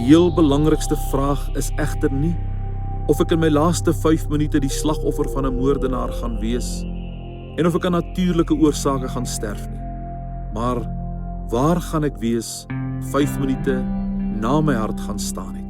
heel belangrikste vraag is egter nie of ek in my laaste 5 minute die slagoffer van 'n moordenaar gaan wees en of ek aan natuurlike oorsake gaan sterf nie. Maar waar gaan ek wees 5 minute na my hart gaan staan het?